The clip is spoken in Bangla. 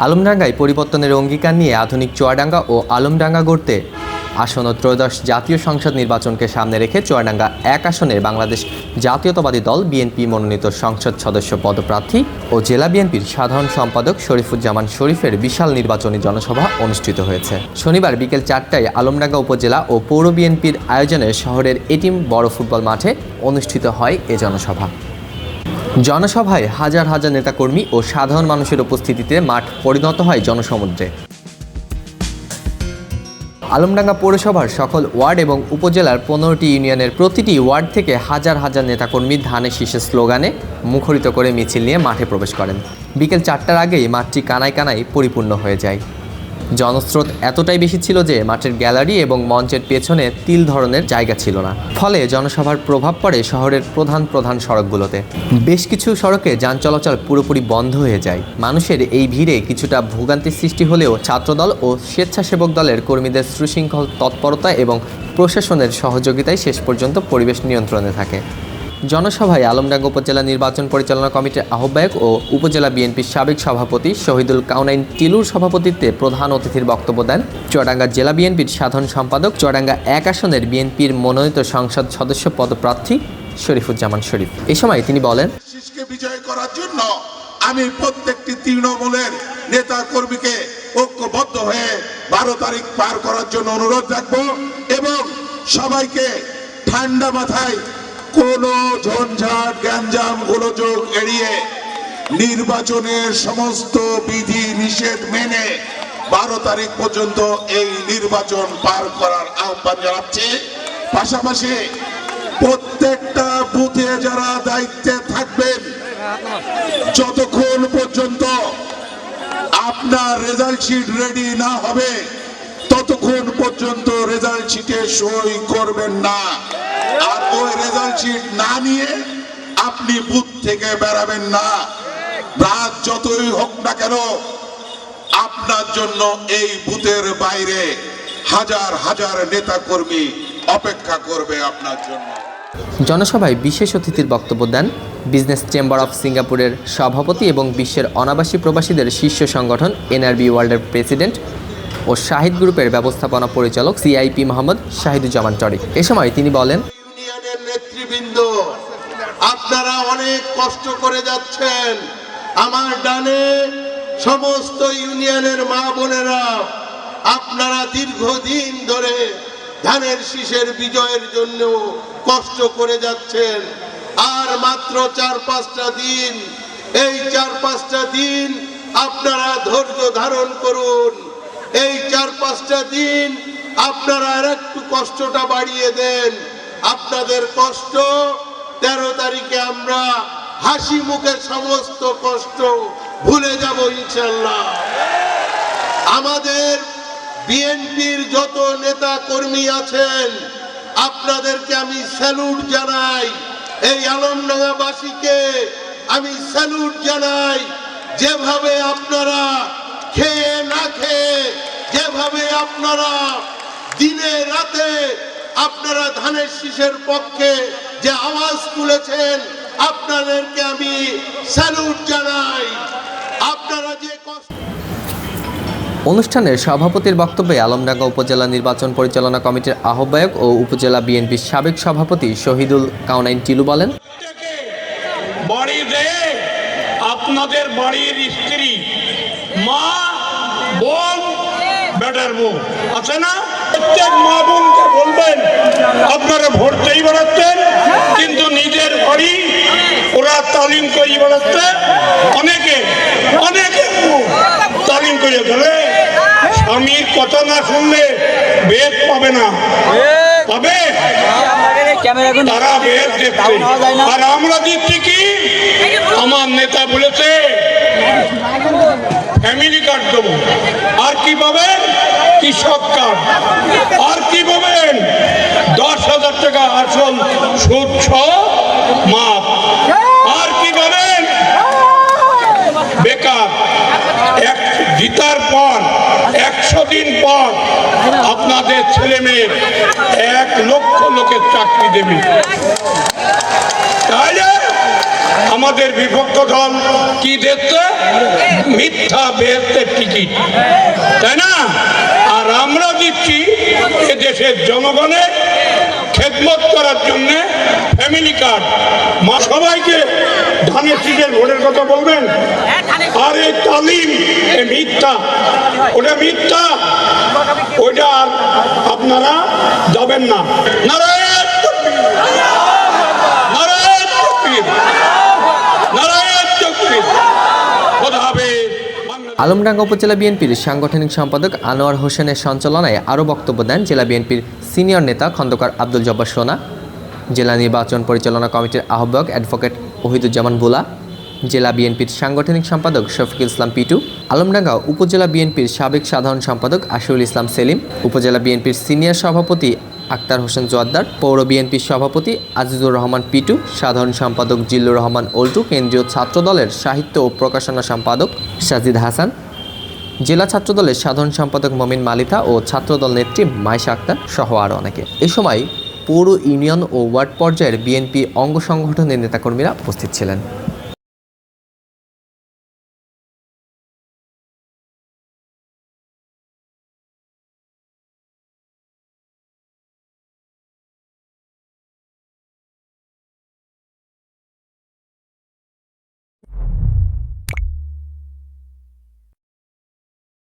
আলমডাঙ্গায় পরিবর্তনের অঙ্গীকার নিয়ে আধুনিক চুয়াডাঙ্গা ও আলমডাঙ্গা গড়তে আসন্ন ত্রয়োদশ জাতীয় সংসদ নির্বাচনকে সামনে রেখে চুয়াডাঙ্গা ১ আসনের বাংলাদেশ জাতীয়তাবাদী দল বিএনপি মনোনীত সংসদ সদস্য পদপ্রার্থী ও জেলা বিএনপির সাধারণ সম্পাদক শরীফুজ্জামান শরীফের বিশাল নির্বাচনী জনসভা অনুষ্ঠিত হয়েছে। শনিবার বিকেল ৪টায় আলমডাঙ্গা উপজেলা ও পৌর বিএনপির আয়োজনে শহরের এটিএম বড় ফুটবল মাঠে অনুষ্ঠিত হয় এ জনসভা। জনসভায় হাজার হাজার নেতাকর্মী ও সাধারণ মানুষের উপস্থিতিতে মাঠ পরিণত হয় জনসমুদ্রে। আলমডাঙ্গা পৌরসভার সকল ওয়ার্ড এবং উপজেলার ১৫টি ইউনিয়নের প্রতিটি ওয়ার্ড থেকে হাজার হাজার নেতাকর্মী ধানের শীষের স্লোগানে মুখরিত করে মিছিল নিয়ে মাঠে প্রবেশ করেন। বিকেল ৪টার আগেই মাঠটি কানায় কানায় পরিপূর্ণ হয়ে যায়। জনস্রোত এতটাই বেশি ছিল যে মাঠের গ্যালারি এবং মঞ্চের পেছনে তিল ধরনের জায়গা ছিল না। ফলে জনসভার প্রভাব পড়ে শহরের প্রধান সড়কগুলোতে। বেশ কিছু সড়কে যান চলাচল পুরোপুরি বন্ধ হয়ে যায়। মানুষের এই ভিড়ে কিছুটা ভোগান্তির সৃষ্টি হলেও ছাত্রদল ও স্বেচ্ছাসেবক দলের কর্মীদের সুশৃঙ্খল তৎপরতা এবং প্রশাসনের সহযোগিতায় শেষ পর্যন্ত পরিবেশ নিয়ন্ত্রণে থাকে। জনসভায় আলমডাঙ্গা উপজেলা নির্বাচন পরিচালনা কমিটির আহ্বায়ক ও উপজেলা বিএনপির সাবেক সভাপতি শহীদুল কাউনাইন টিলুর সভাপতিত্বে প্রধান অতিথির বক্তব্য দেন চুয়াডাঙ্গা জেলা বিএনপির সাধারণ সম্পাদক, চুয়াডাঙ্গা ১ আসনের বিএনপির মনোনীত সংসদ সদস্য পদপ্রার্থী শরীফুজ্জামান শরীফ। এ সময় তিনি বলেন, বিজয় করার জন্য আমি প্রত্যেকটি তৃণমূলের নেতা কর্মীকে ঐক্যবদ্ধ হয়ে ১২ তারিখ পার করার জন্য অনুরোধ রাখবো এবং সবাইকে ঠান্ডা মাথায় কোনো ঝঞ্ঝাট গ্যাঞ্জাম গোলযোগ এড়িয়ে নির্বাচনের সমস্ত বিধি নিষেধ মেনে ১২ তারিখ পর্যন্ত এই নির্বাচন পার করার আহ্বান জানাচ্ছি। পাশাপাশি প্রত্যেকটা বুথে যারা দায়িত্বে থাকবেন, যতক্ষণ পর্যন্ত আপনার রেজাল্ট শিট রেডি না হবে ততক্ষণ পর্যন্ত রেজাল্ট শিটে সই করবেন না। আর ওই রেজাল্ট শিট না নিয়ে আপনি বুথ থেকে বেরাবেন না। রাত যতই হোক না কেন আপনার জন্য এই বুথের বাইরে হাজার হাজার নেতা কর্মী অপেক্ষা করবে আপনার জন্য। জনসভায় বিশেষ অতিথির বক্তব্য দেন বিজনেস চেম্বার অফ সিঙ্গাপুরের সভাপতি এবং বিশ্বের অনাবাসী প্রবাসীদের শীর্ষ সংগঠন এনআরবি ওয়ার্ল্ডের প্রেসিডেন্ট ও শাহিদ গ্রুপের ব্যবস্থাপনা পরিচালক সিআইপি মোহাম্মদ শাহিদুজ্জামান টরিক। এ সময় তিনি বলেন, ইউনিয়নের নেতৃবৃন্দ, আপনারা অনেক কষ্ট করে যাচ্ছেন। আমার ডানে সমস্ত ইউনিয়নের মা বোনেরা, আপনারা দীর্ঘদিন ধরে ধানের শীষের বিজয়ের জন্য কষ্ট করে যাচ্ছেন। আর মাত্র ৪-৫টা দিন, এই ৪-৫টা দিন আপনারা ধৈর্য ধারণ করুন। এই ৪-৫টা দিন আপনারা আর একটু কষ্টটা বাড়িয়ে দেন। আপনাদের কষ্ট ১৩ তারিখে আমরা হাসি মুখে সমস্ত কষ্ট ভুলে যাব ইনশাআল্লাহ। আমাদের বিএনপির যত নেতা কর্মী আছেন আপনাদেরকে আমি স্যালুট জানাই। এই আলমডাঙ্গাবাসীকে আমি স্যালুট জানাই। যেভাবে আপনারা খেয়ে না খেয়ে, যেভাবে আপনারা দিনে রাতে আপনারা ধানের শীষের পক্ষে যে আওয়াজ তুলেছেন, আপনাদেরকে আমি স্যালুট জানাই। আপনারা যে অনুষ্ঠানের সভাপতির বক্তব্যে আলমডাঙ্গা উপজেলা নির্বাচন পরিচালনা কমিটির আহ্বায়ক ও উপজেলা বিএনপির সাবেক সভাপতি শহীদুল কাউনাইন টিলু বলেন, বাড়িতে আপনাদের বাড়ির স্ত্রী, মা, বোন, বেটার বউ আছে না? প্রত্যেক মা বোনকে বলবেন আপনারা ভোটতেই বেড়াচ্ছেন, কিন্তু নিজের বাড়ি ওরা তালিম করে বেড়াচ্ছে। অনেকে তালিম করে ফেলে। স্বামীর কথা না শুনলে বেদ পাবে না, পাবে তারা বেদ দেখছে। আর আমরা দিচ্ছি কি, আমার নেতা বলেছে ফ্যামিলি কার্ড দেবো। আর কি পাবেন? কৃষক কার্ড। আর কি পাবেন? ১০,০০০ টাকা আসল সুদ সহ মাপ। আর কি পাবেন? বেকার। জিতার পর ১০০ দিন পর আপনাদের ছেলে মেয়ে ১ লক্ষ লোকের চাকরি দেবে। তাহলে আমাদের বিপক্ষ দল কি দেখতে মিথ্যা বেহেস্তের টিকিট, তাই না? আর আমরা দিচ্ছি এদেশের জনগণের খেদমত করার জন্য ফ্যামিলি কার্ড। মা সবাইকে ধানের শীষের ভোটের কথা বলবেন। আর এই তালিম এ মিথ্যা, ওটা মিথ্যা, ওইটা আর আপনারা যাবেন না। নারায়ণ তাকবীর, নারায়ণ তাকবীর, নারায়ণ তাকবীর। খোদা হাফেজ। আলমডাঙ্গা উপজেলা বিএনপির সাংগঠনিক সম্পাদক আনোয়ার হোসেনের সঞ্চালনায় আরও বক্তব্য দেন জেলা বিএনপির সিনিয়র নেতা খন্দকার আব্দুল জব্বার সোনা, জেলা নির্বাচন পরিচালনা কমিটির আহ্বায়ক অ্যাডভোকেট ওহিদুজ্জামান বুলা, জেলা বিএনপির সাংগঠনিক সম্পাদক শফিকুল ইসলাম পিটু, আলমডাঙ্গা উপজেলা বিএনপির সাবেক সাধারণ সম্পাদক আশিউল ইসলাম সেলিম, উপজেলা বিএনপির সিনিয়র সভাপতি আক্তার হোসেন জোয়াদ্দার, পৌর বিএনপির সভাপতি আজিজুর রহমান পিটু, সাধারণ সম্পাদক জিল্লুর রহমান ওল্টু, কেন্দ্রীয় ছাত্রদলের সাহিত্য ও প্রকাশনা সম্পাদক সাজিদ হাসান, জেলা ছাত্রদলের সাধারণ সম্পাদক মমিন মালিথা ও ছাত্রদল নেত্রী মাইশা আক্তার সহ আরও অনেকে। এ সময় পৌর ইউনিয়ন ও ওয়ার্ড পর্যায়ের বিএনপি অঙ্গ সংগঠনের নেতাকর্মীরা উপস্থিত ছিলেন।